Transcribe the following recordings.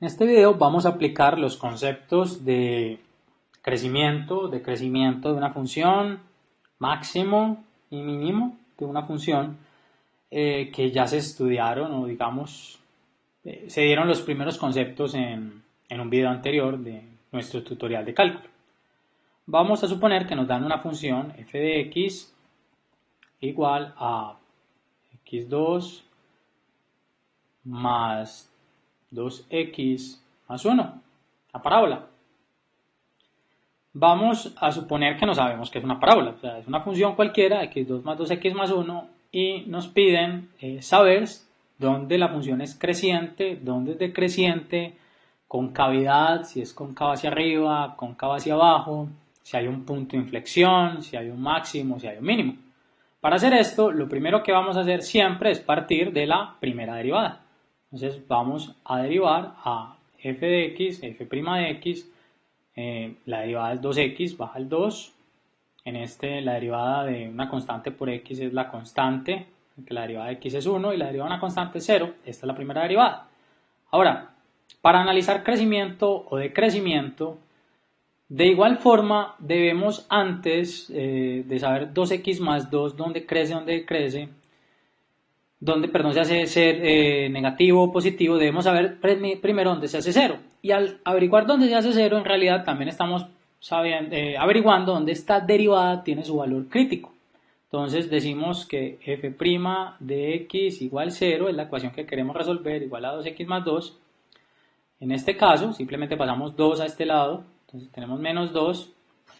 En este video vamos a aplicar los conceptos de crecimiento de una función, máximo y mínimo de una función que ya se estudiaron o digamos se dieron los primeros conceptos en un video anterior de nuestro tutorial de cálculo. Vamos a suponer que nos dan una función f de x igual a x2 más 2x más 1, la parábola. Vamos a suponer que no sabemos qué es una parábola, o sea, es una función cualquiera, x2 más 2x más 1, y nos piden saber dónde la función es creciente, dónde es decreciente, concavidad, si es cóncava hacia arriba, cóncava hacia abajo, si hay un punto de inflexión, si hay un máximo, si hay un mínimo. Para hacer esto, lo primero que vamos a hacer siempre es partir de la primera derivada. Entonces vamos a derivar a f de x, f' de x, la derivada es 2x, baja el 2. En este la derivada de una constante por x es la constante, que la derivada de x es 1 y la derivada de una constante es 0. Esta es la primera derivada. Ahora, para analizar crecimiento o decrecimiento, de igual forma debemos antes de saber 2x más 2, dónde crece, dónde decrece, se hace ser negativo o positivo, debemos saber primero dónde se hace 0. Y al averiguar dónde se hace 0, en realidad también estamos averiguando dónde esta derivada tiene su valor crítico. Entonces decimos que f' de x igual 0 es la ecuación que queremos resolver, igual a 2x más 2. En este caso, simplemente pasamos 2 a este lado, entonces tenemos menos 2.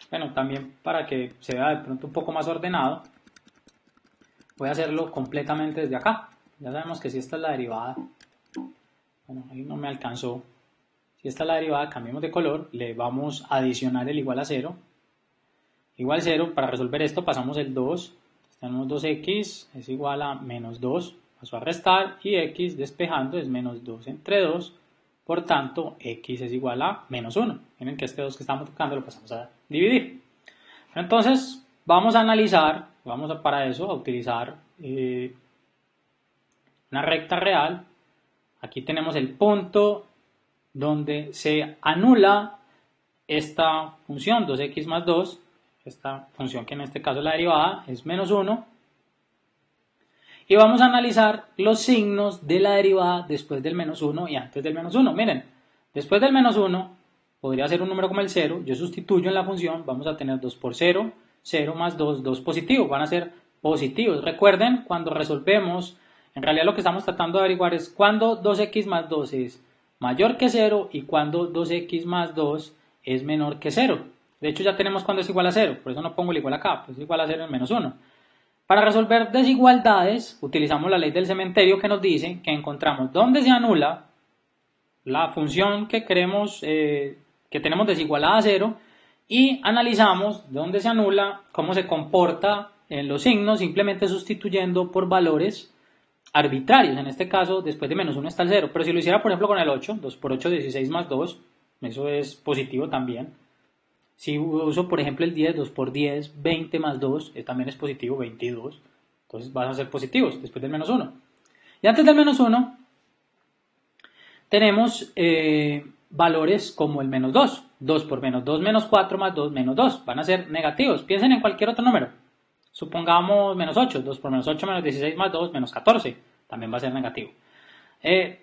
Bueno, también para que se vea de pronto un poco más ordenado, voy a hacerlo completamente desde acá. Ya sabemos que si esta es la derivada, bueno, ahí no me alcanzó. Si esta es la derivada, cambiemos de color, le vamos a adicionar el igual a 0. Igual 0, para resolver esto pasamos el 2, tenemos 2x es igual a menos 2, paso a restar, y x despejando es menos 2 entre 2, por tanto x es igual a menos 1. Miren que este 2 que estamos tocando lo pasamos a dividir. Entonces vamos a analizar, para eso a utilizar una recta real. Aquí tenemos el punto donde se anula esta función 2x más 2, esta función que en este caso la derivada es menos 1, y vamos a analizar los signos de la derivada después del menos 1 y antes del menos 1. Miren, después del menos 1 podría ser un número como el 0, yo sustituyo en la función, vamos a tener 2 por 0, 0 más 2, 2 positivo, van a ser positivos. Recuerden, cuando resolvemos, en realidad lo que estamos tratando de averiguar es cuándo 2x más 2 es mayor que 0 y cuando 2x más 2 es menor que 0. De hecho ya tenemos cuando es igual a 0, por eso no pongo el igual acá, pues es igual a 0 en menos 1. Para resolver desigualdades utilizamos la ley del cementerio, que nos dice que encontramos dónde se anula la función que queremos, que tenemos desigualada a 0, y analizamos dónde se anula, cómo se comporta en los signos, simplemente sustituyendo por valores arbitrarios. En este caso, después de menos 1 está el 0, pero si lo hiciera por ejemplo con el 8, 2 por 8, 16 más 2, eso es positivo también. Si uso por ejemplo el 10, 2 por 10, 20 más 2, también es positivo, 22. Entonces van a ser positivos después del menos 1. Y antes del menos 1 tenemos valores como el menos 2. 2 por menos 2 menos 4 más 2 menos 2. Van a ser negativos. Piensen en cualquier otro número. Supongamos menos 8. 2 por menos 8 menos 16 más 2 menos 14. También va a ser negativo.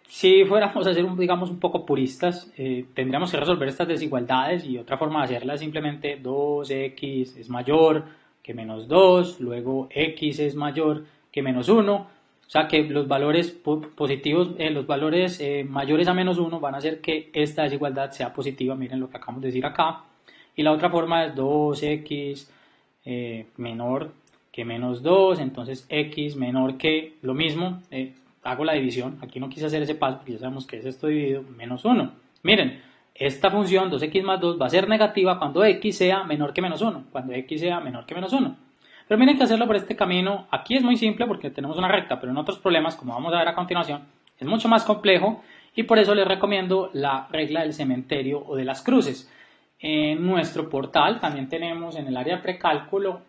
Si fuéramos a ser un poco puristas, tendríamos que resolver estas desigualdades, y otra forma de hacerla es simplemente 2x es mayor que menos 2, luego x es mayor que menos 1, o sea que los valores positivos, los valores mayores a menos 1 van a hacer que esta desigualdad sea positiva. Miren lo que acabamos de decir acá. Y la otra forma es 2x menor que menos 2, entonces x menor que lo mismo, hago la división. Aquí no quise hacer ese paso porque ya sabemos que es esto dividido menos 1. Miren, esta función 2x más 2 va a ser negativa cuando x sea menor que menos 1. Cuando x sea menor que menos 1. Pero miren que hacerlo por este camino, aquí es muy simple porque tenemos una recta, pero en otros problemas, como vamos a ver a continuación, es mucho más complejo, y por eso les recomiendo la regla del cementerio o de las cruces. En nuestro portal también tenemos en el área de precálculo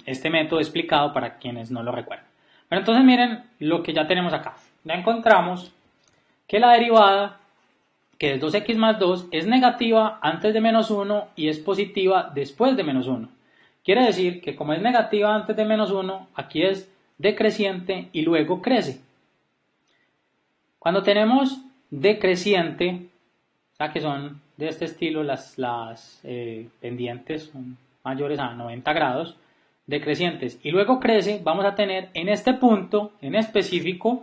este método explicado para quienes no lo recuerdan. Pero entonces miren lo que ya tenemos acá. Ya encontramos que la derivada que es 2x más 2, es negativa antes de menos 1 y es positiva después de menos 1. Quiere decir que como es negativa antes de menos 1, aquí es decreciente y luego crece. Cuando tenemos decreciente, o sea que son de este estilo, las pendientes son mayores a 90 grados, decrecientes y luego crece, vamos a tener en este punto en específico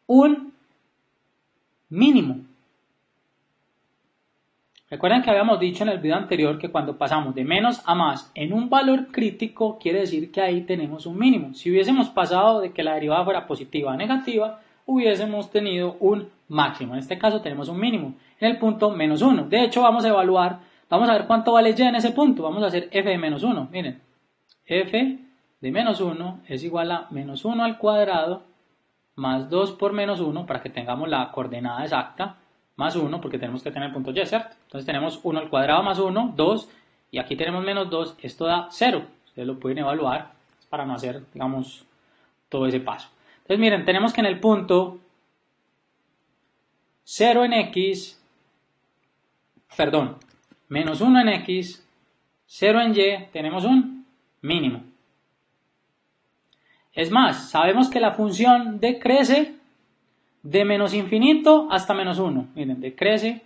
un mínimo. Recuerden que habíamos dicho en el video anterior que cuando pasamos de menos a más en un valor crítico, quiere decir que ahí tenemos un mínimo. Si hubiésemos pasado de que la derivada fuera positiva a negativa, hubiésemos tenido un máximo. En este caso tenemos un mínimo en el punto menos 1. De hecho, vamos a evaluar, vamos a ver cuánto vale y en ese punto. Vamos a hacer f de menos 1. Miren, f de menos 1 es igual a menos 1 al cuadrado más 2 por menos 1 para que tengamos la coordenada exacta, más 1 porque tenemos que tener el punto y, ¿cierto? Entonces tenemos 1 al cuadrado más 1, 2, y aquí tenemos menos 2, esto da 0. Ustedes lo pueden evaluar para no hacer, digamos, todo ese paso. Entonces miren, tenemos que en el punto 0 en x, perdón, menos 1 en x, 0 en y, tenemos un mínimo. Es más, sabemos que la función decrece de menos infinito hasta menos 1. Miren, decrece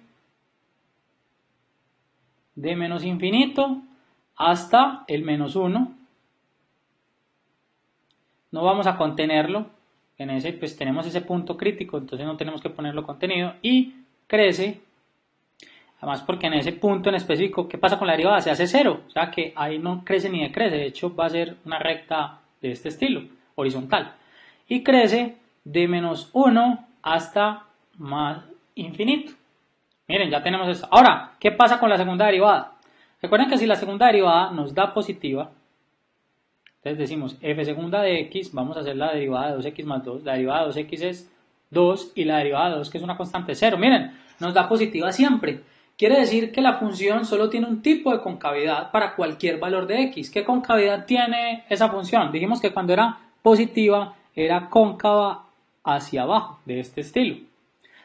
de menos infinito hasta el menos 1. No vamos a contenerlo. En ese, pues tenemos ese punto crítico, entonces no tenemos que ponerlo contenido. Y crece, además porque en ese punto en específico, ¿qué pasa con la derivada? Se hace 0. O sea que ahí no crece ni decrece. De hecho, va a ser una recta de este estilo, horizontal. Y crece de menos 1 hasta más infinito. Miren, ya tenemos esto. Ahora, ¿qué pasa con la segunda derivada? Recuerden que si la segunda derivada nos da positiva, entonces decimos f segunda de x, vamos a hacer la derivada de 2x más 2. La derivada de 2x es 2 y la derivada de 2, que es una constante, 0. Miren, nos da positiva siempre. Quiere decir que la función solo tiene un tipo de concavidad para cualquier valor de x. ¿Qué concavidad tiene esa función? Dijimos que cuando era positiva era cóncava hacia abajo, de este estilo.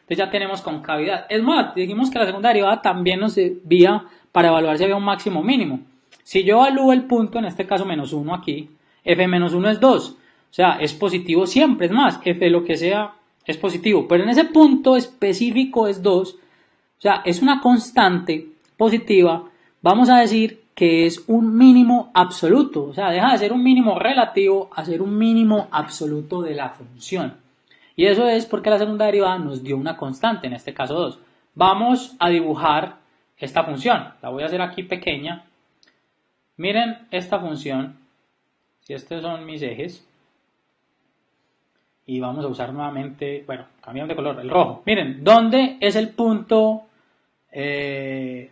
Entonces ya tenemos concavidad. Es más, dijimos que la segunda derivada también nos servía para evaluar si había un máximo o mínimo. Si yo evalúo el punto, en este caso menos 1 aquí, f menos 1 es 2. O sea, es positivo siempre. Es más, f lo que sea es positivo. Pero en ese punto específico es 2. O sea, es una constante positiva. Vamos a decir que es un mínimo absoluto. O sea, deja de ser un mínimo relativo a ser un mínimo absoluto de la función. Y eso es porque la segunda derivada nos dio una constante, en este caso 2. Vamos a dibujar esta función. La voy a hacer aquí pequeña. Miren esta función. Si estos son mis ejes. Y vamos a usar nuevamente, bueno, cambiamos de color, el rojo. Miren, ¿dónde es el punto donde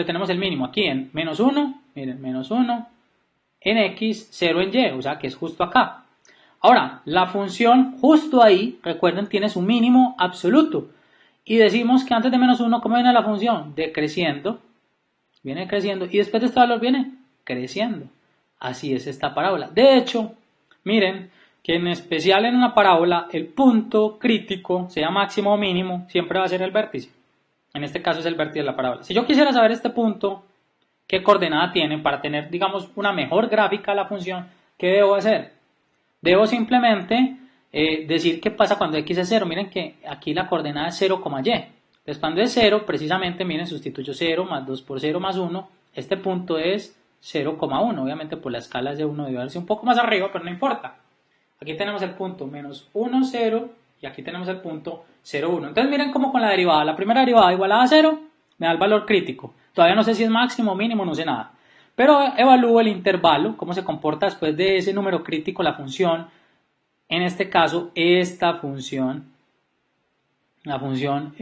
tenemos el mínimo? Aquí en menos 1, miren, menos 1 en x, 0 en y, o sea que es justo acá. Ahora, la función justo ahí, recuerden, tiene su mínimo absoluto. Y decimos que antes de menos 1, ¿cómo viene la función? Decreciendo. Viene creciendo. Y después de este valor viene creciendo. Así es esta parábola. De hecho, miren que en especial en una parábola, el punto crítico, sea máximo o mínimo, siempre va a ser el vértice. En este caso es el vértice de la parábola. Si yo quisiera saber este punto, qué coordenada tiene para tener, digamos, una mejor gráfica de la función, ¿qué debo hacer? Debo simplemente decir qué pasa cuando x es 0. Miren que aquí la coordenada es 0, y. Entonces cuando es 0, precisamente, miren, sustituyo 0 más 2 por 0 más 1. Este punto es 0,1. Obviamente por la escala es de 1 debe verse un poco más arriba, pero no importa. Aquí tenemos el punto menos 1, 0 y aquí tenemos el punto 0, 1. Entonces miren cómo con la derivada. La primera derivada igualada a 0 me da el valor crítico. Todavía no sé si es máximo o mínimo, no sé nada. Pero evalúo el intervalo, cómo se comporta después de ese número crítico la función. En este caso, esta función, la función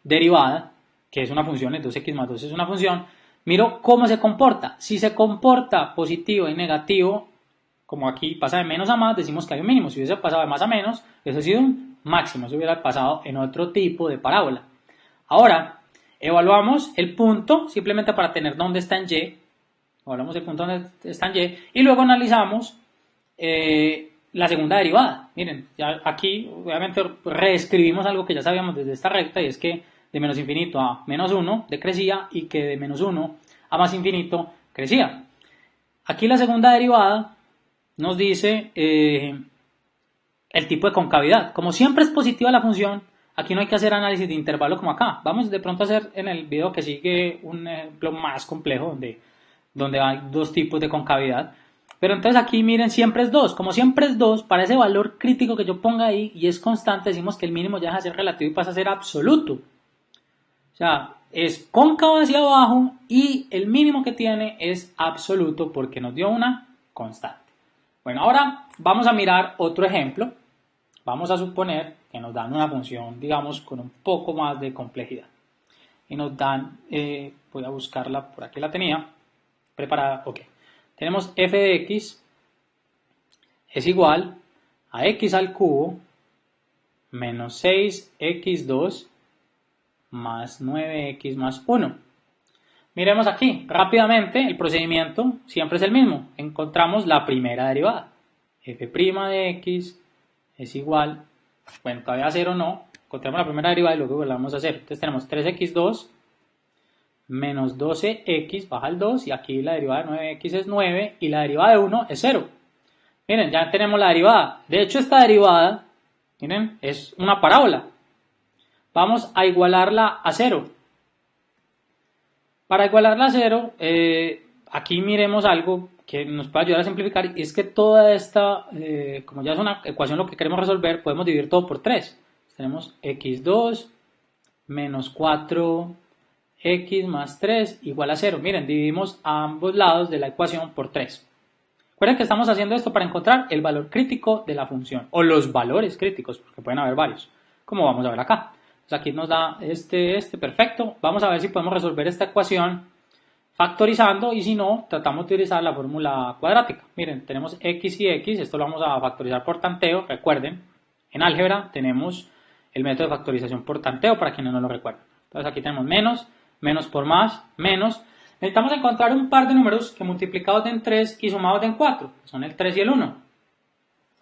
derivada, que es una función, el 2x más 2 es una función. Miro cómo se comporta. Si se comporta positivo y negativo, como aquí pasa de menos a más, decimos que hay un mínimo. Si hubiese pasado de más a menos, eso ha sido un máximo. Eso hubiera pasado en otro tipo de parábola. Ahora, evaluamos el punto, simplemente para tener dónde está en y. Hablamos del punto donde está en y. Y luego analizamos la segunda derivada. Miren, ya aquí obviamente reescribimos algo que ya sabíamos desde esta recta, y es que de menos infinito a menos 1 decrecía y que de menos 1 a más infinito crecía. Aquí la segunda derivada nos dice el tipo de concavidad. Como siempre es positiva la función, aquí no hay que hacer análisis de intervalo como acá. Vamos de pronto a hacer en el video que sigue un ejemplo más complejo donde hay dos tipos de concavidad. Pero entonces aquí miren, siempre es 2. Como siempre es 2, para ese valor crítico que yo ponga ahí y es constante, decimos que el mínimo ya deja de ser relativo y pasa a ser absoluto. O sea, es cóncavo hacia abajo y el mínimo que tiene es absoluto porque nos dio una constante. Bueno, ahora vamos a mirar otro ejemplo. Vamos a suponer que nos dan una función, digamos, con un poco más de complejidad. Y nos dan, voy a buscarla, por aquí la tenía preparada, ok. Tenemos f de x es igual a x al cubo menos 6x2 más 9x más 1. Miremos aquí, rápidamente, el procedimiento siempre es el mismo. Encontramos la primera derivada. F' de x es igual, bueno, todavía 0 no, encontramos la primera derivada y luego volvamos a hacer. Entonces tenemos 3x2 menos 12x, baja el 2, y aquí la derivada de 9x es 9 y la derivada de 1 es 0. Miren, ya tenemos la derivada. De hecho, esta derivada, miren, es una parábola. Vamos a igualarla a 0. Para igualarla a 0, aquí miremos algo que nos puede ayudar a simplificar, y es que toda esta, como ya es una ecuación lo que queremos resolver, podemos dividir todo por 3. Tenemos x2 menos 4x más 3 igual a 0. Miren, dividimos a ambos lados de la ecuación por 3. Recuerden que estamos haciendo esto para encontrar el valor crítico de la función, o los valores críticos, porque pueden haber varios, como vamos a ver acá. Entonces aquí nos da perfecto. Vamos a ver si podemos resolver esta ecuación factorizando, y si no, tratamos de utilizar la fórmula cuadrática. Miren, tenemos x y x, esto lo vamos a factorizar por tanteo. Recuerden, en álgebra tenemos el método de factorización por tanteo para quienes no lo recuerdan. Entonces aquí tenemos menos por más, menos. Necesitamos encontrar un par de números que multiplicados den 3 y sumados den 4, son el 3 y el 1.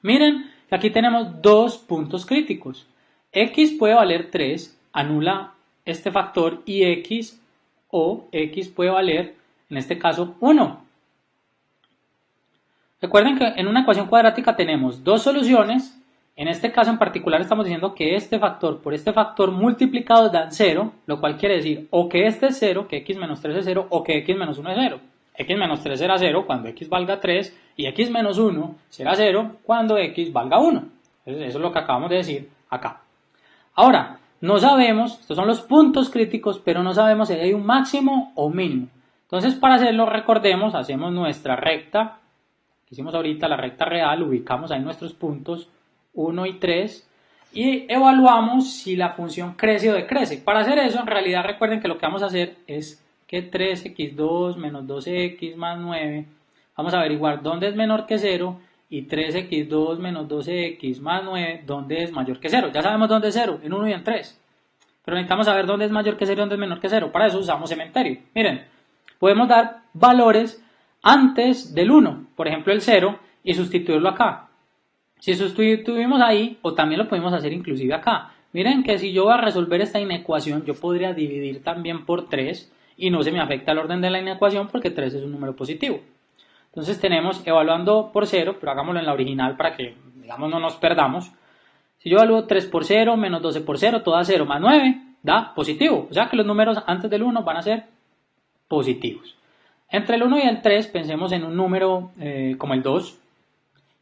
Miren, aquí tenemos dos puntos críticos. X puede valer 3, anula este factor, y x puede valer, en este caso, 1. Recuerden que en una ecuación cuadrática tenemos dos soluciones. En este caso en particular estamos diciendo que este factor por este factor multiplicados dan 0, lo cual quiere decir o que este es 0, que x menos 3 es 0, o que x menos 1 es 0. X menos 3 será 0 cuando x valga 3, y x menos 1 será 0 cuando x valga 1. Entonces, eso es lo que acabamos de decir acá. Ahora, no sabemos, estos son los puntos críticos, pero no sabemos si hay un máximo o un mínimo. Entonces, para hacerlo, recordemos, hacemos nuestra recta, que hicimos ahorita, la recta real, ubicamos ahí nuestros puntos 1 y 3, y evaluamos si la función crece o decrece. Para hacer eso, en realidad recuerden que lo que vamos a hacer es que 3x2 menos 12x más 9, vamos a averiguar dónde es menor que 0, y 3x2 menos 12x más 9, dónde es mayor que 0. Ya sabemos dónde es 0, en 1 y en 3, pero necesitamos saber dónde es mayor que 0 y dónde es menor que 0. Para eso usamos cementerio. Miren, podemos dar valores antes del 1, por ejemplo el 0, y sustituirlo acá. Si sustituimos ahí, o también lo podemos hacer inclusive acá. Miren que si yo voy a resolver esta inecuación, yo podría dividir también por 3 y no se me afecta el orden de la inecuación porque 3 es un número positivo. Entonces tenemos evaluando por 0, pero hagámoslo en la original para que, digamos, no nos perdamos. Si yo evalúo 3 por 0 menos 12 por 0, todo a 0 más 9, da positivo. O sea que los números antes del 1 van a ser positivos. Entre el 1 y el 3 pensemos en un número como el 2.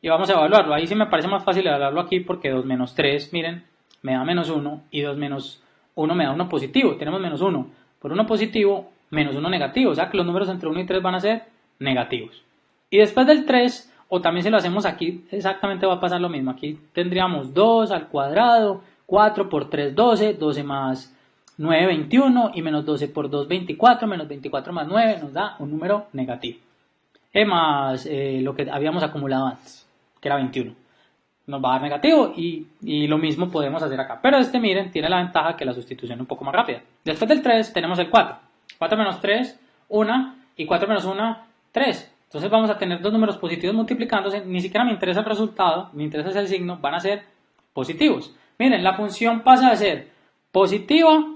Y vamos a evaluarlo. Ahí sí me parece más fácil evaluarlo aquí porque 2 menos 3, miren, me da menos 1, y 2 menos 1 me da 1 positivo. Tenemos menos 1 por 1 positivo, menos 1 negativo. O sea que los números entre 1 y 3 van a ser negativos. Y después del 3, o también si lo hacemos aquí, exactamente va a pasar lo mismo. Aquí tendríamos 2 al cuadrado, 4 por 3, 12, 12 más 9, 21, y menos 12 por 2, 24, menos 24 más 9 nos da un número negativo. Más lo que habíamos acumulado antes, que era 21. Nos va a dar negativo, y lo mismo podemos hacer acá. Pero miren, tiene la ventaja que la sustitución es un poco más rápida. Después del 3 tenemos el 4. 4 menos 3, 1, y 4 menos 1, 3. Entonces vamos a tener dos números positivos multiplicándose, ni siquiera me interesa el resultado, me interesa el signo, van a ser positivos. Miren, la función pasa de ser positiva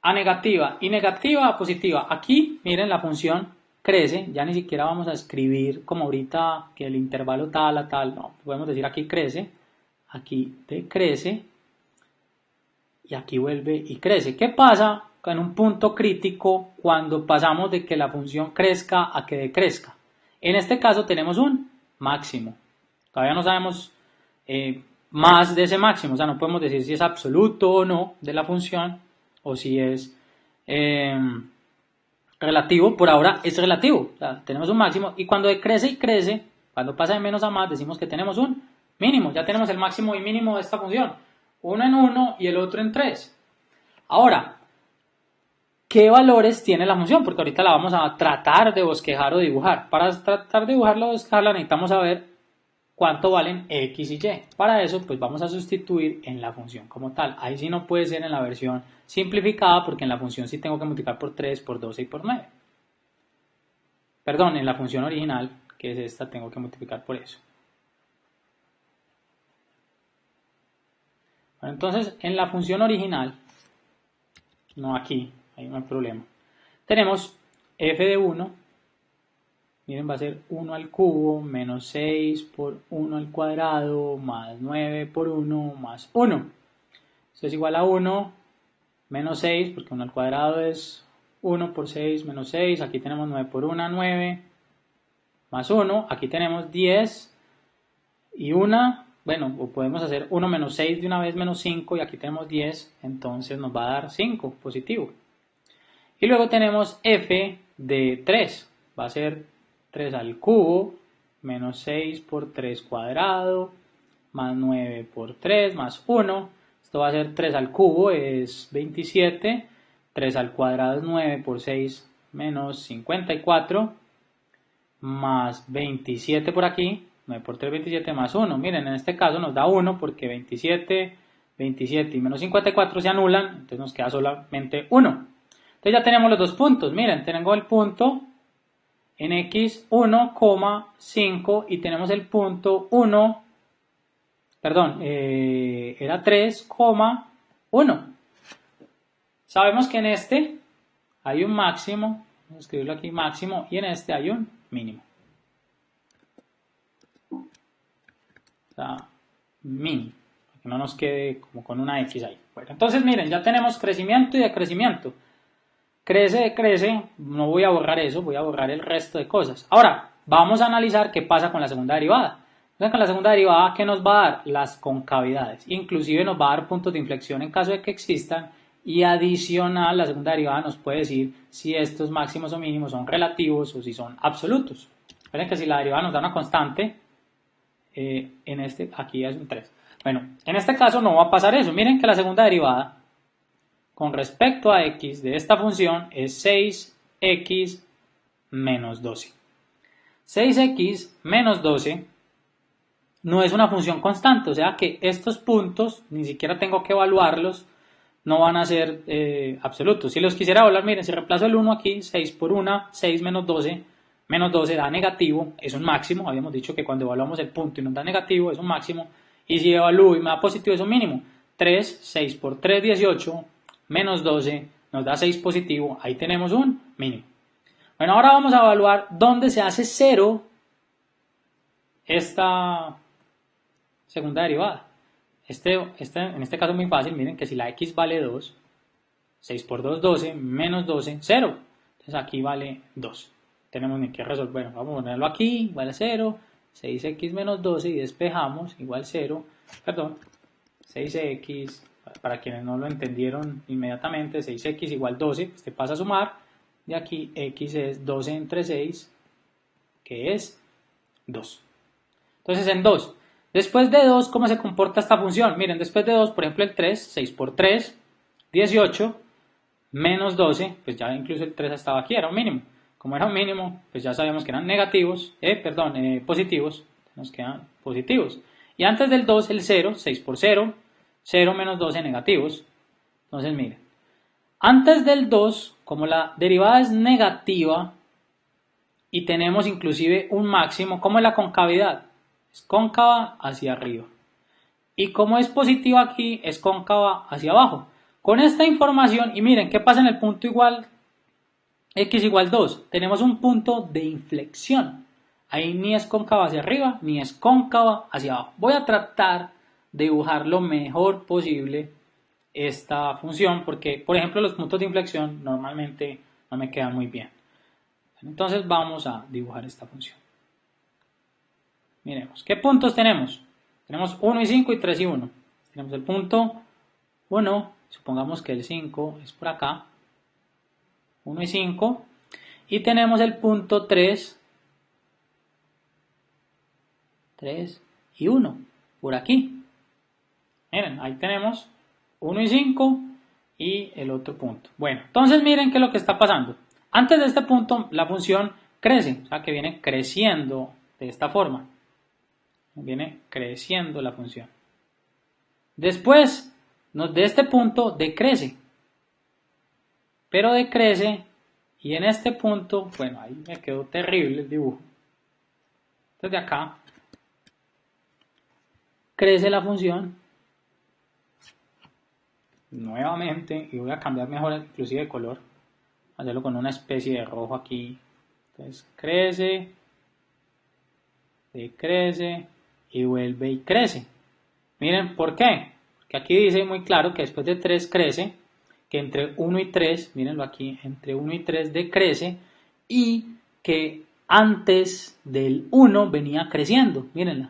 a negativa y negativa a positiva. Aquí, miren, la función crece, ya ni siquiera vamos a escribir como ahorita que el intervalo tal a tal, no, podemos decir aquí crece, aquí decrece y aquí vuelve y crece. ¿Qué pasa en un punto crítico cuando pasamos de que la función crezca a que decrezca? En este caso tenemos un máximo, todavía no sabemos más de ese máximo, o sea, no podemos decir si es absoluto o no de la función, o si es relativo. Por ahora es relativo, o sea, tenemos un máximo, y cuando decrece y crece, cuando pasa de menos a más, decimos que tenemos un mínimo. Ya tenemos el máximo y mínimo de esta función, uno en 1 y el otro en 3. Ahora, ¿qué valores tiene la función? Porque ahorita la vamos a tratar de bosquejar o dibujar. Para tratar de dibujarla o bosquejarla necesitamos saber cuánto valen x y y. Para eso, pues vamos a sustituir en la función como tal. Ahí sí no puede ser en la versión simplificada, porque en la función sí tengo que multiplicar por 3, por 12 y por 9. Perdón, en la función original, que es esta, tengo que multiplicar por eso. Bueno, entonces, en la función original, no aquí, ahí no hay problema, tenemos f de 1. Miren, va a ser 1 al cubo menos 6 por 1 al cuadrado más 9 por 1 más 1. Esto es igual a 1 menos 6, porque 1 al cuadrado es 1 por 6 menos 6. Aquí tenemos 9 por 1, 9 más 1. Aquí tenemos 10 y 1. Bueno, o podemos hacer 1 menos 6 de una vez menos 5. Y aquí tenemos 10, entonces nos va a dar 5, positivo. Y luego tenemos f de 3. Va a ser 3 al cubo, menos 6 por 3 cuadrado, más 9 por 3, más 1. Esto va a ser 3 al cubo, es 27. 3 al cuadrado es 9 por 6, menos 54. Más 27 por aquí, 9 por 3, 27, más 1. Miren, en este caso nos da 1 porque 27, 27 y menos 54 se anulan, entonces nos queda solamente 1. Entonces ya tenemos los dos puntos. Miren, tengo el punto en x 1,5 y tenemos el punto 1, perdón, era 3,1. Sabemos que en este hay un máximo, vamos a escribirlo aquí, máximo, y en este hay un mínimo. O sea, min, para que no nos quede como con una x ahí. Bueno, entonces miren, ya tenemos crecimiento y decrecimiento. Crece, decrece, no voy a borrar eso, voy a borrar el resto de cosas. Ahora, vamos a analizar qué pasa con la segunda derivada. Entonces, con la segunda derivada, ¿qué nos va a dar? Las concavidades. Inclusive nos va a dar puntos de inflexión en caso de que existan. Y adicional, la segunda derivada nos puede decir si estos máximos o mínimos son relativos o si son absolutos. Recuerden que si la derivada nos da una constante, en este, aquí es un 3. Bueno, en este caso no va a pasar eso. Miren que la segunda derivada con respecto a x de esta función es 6x menos 12. 6x menos 12 no es una función constante, o sea que estos puntos ni siquiera tengo que evaluarlos, no van a ser absolutos. Si los quisiera evaluar, miren, si reemplazo el 1 aquí, 6 por 1, 6 menos 12 da negativo, es un máximo. Habíamos dicho que cuando evaluamos el punto y nos da negativo es un máximo, y si evalúo y me da positivo es un mínimo. 3, 6 por 3, 18, menos 12 nos da 6 positivo, ahí tenemos un mínimo. Bueno, ahora vamos a evaluar dónde se hace 0 esta segunda derivada. En este caso es muy fácil, miren que si la x vale 2, 6 por 2, 12, menos 12, 0. Entonces aquí vale 2. Tenemos ni que resolver, bueno, vamos a ponerlo aquí, igual a 0, 6x menos 12 y despejamos, igual 0, perdón, 6x, para quienes no lo entendieron inmediatamente, 6x igual 12, pues te pasa a sumar, y aquí x es 12 entre 6, que es 2. Entonces en 2. Después de 2, ¿cómo se comporta esta función? Miren, después de 2, por ejemplo, el 3, 6 por 3, 18, menos 12, pues ya incluso el 3 estaba aquí, era un mínimo. Como era un mínimo, pues ya sabíamos que eran positivos, nos quedan positivos. Y antes del 2, el 0, 6 por 0, 0 menos 12 negativos. Entonces, miren, antes del 2, como la derivada es negativa y tenemos inclusive un máximo. ¿Cómo es la concavidad? Es cóncava hacia arriba. Y como es positiva aquí, es cóncava hacia abajo. Con esta información, y miren, ¿qué pasa en el punto igual? X igual 2. Tenemos un punto de inflexión. Ahí ni es cóncava hacia arriba, ni es cóncava hacia abajo. Voy a tratar de dibujar lo mejor posible esta función, porque, por ejemplo, los puntos de inflexión normalmente no me quedan muy bien. Entonces vamos a dibujar esta función. Miremos, ¿qué puntos tenemos? Tenemos 1 y 5 y 3 y 1. Tenemos el punto 1, supongamos que el 5 es por acá, 1 y 5, y tenemos el punto 3 y 1, por aquí. Miren, ahí tenemos 1 y 5 y el otro punto. Bueno, entonces miren qué es lo que está pasando. Antes de este punto la función crece, o sea que viene creciendo de esta forma. Viene creciendo la función. Después de este punto decrece. Pero decrece y en este punto, bueno, ahí me quedó terrible el dibujo. Entonces de acá crece la función nuevamente y voy a cambiar mejor inclusive de color, hacerlo con una especie de rojo aquí. Entonces crece, decrece y vuelve y crece. Miren, ¿por qué? Porque aquí dice muy claro que después de 3 crece, que entre 1 y 3, mírenlo aquí, entre 1 y 3 decrece y que antes del 1 venía creciendo, mírenla,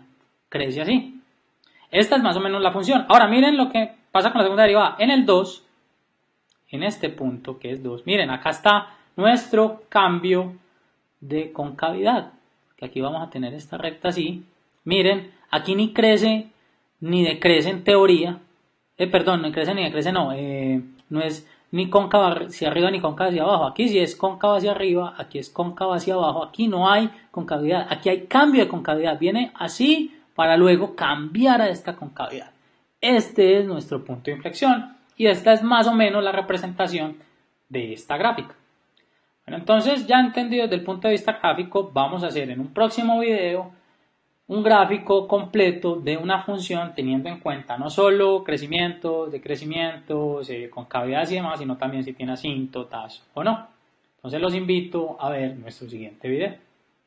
crece así. Esta es más o menos la función. Ahora miren lo que pasa con la segunda derivada. En el 2, en este punto que es 2, miren, acá está nuestro cambio de concavidad, que aquí vamos a tener esta recta así. Miren, aquí ni crece ni decrece en teoría. Perdón, no crece ni decrece, no. No es ni cóncava hacia arriba ni cóncava hacia abajo. Aquí sí es cóncava hacia arriba, aquí es cóncava hacia abajo. Aquí no hay concavidad, aquí hay cambio de concavidad. Viene así para luego cambiar a esta concavidad. Este es nuestro punto de inflexión y esta es más o menos la representación de esta gráfica. Bueno, entonces ya entendido desde el punto de vista gráfico, vamos a hacer en un próximo video un gráfico completo de una función teniendo en cuenta no solo crecimientos, decrecimientos, concavidades y demás, sino también si tiene asíntotas o no. Entonces los invito a ver nuestro siguiente video.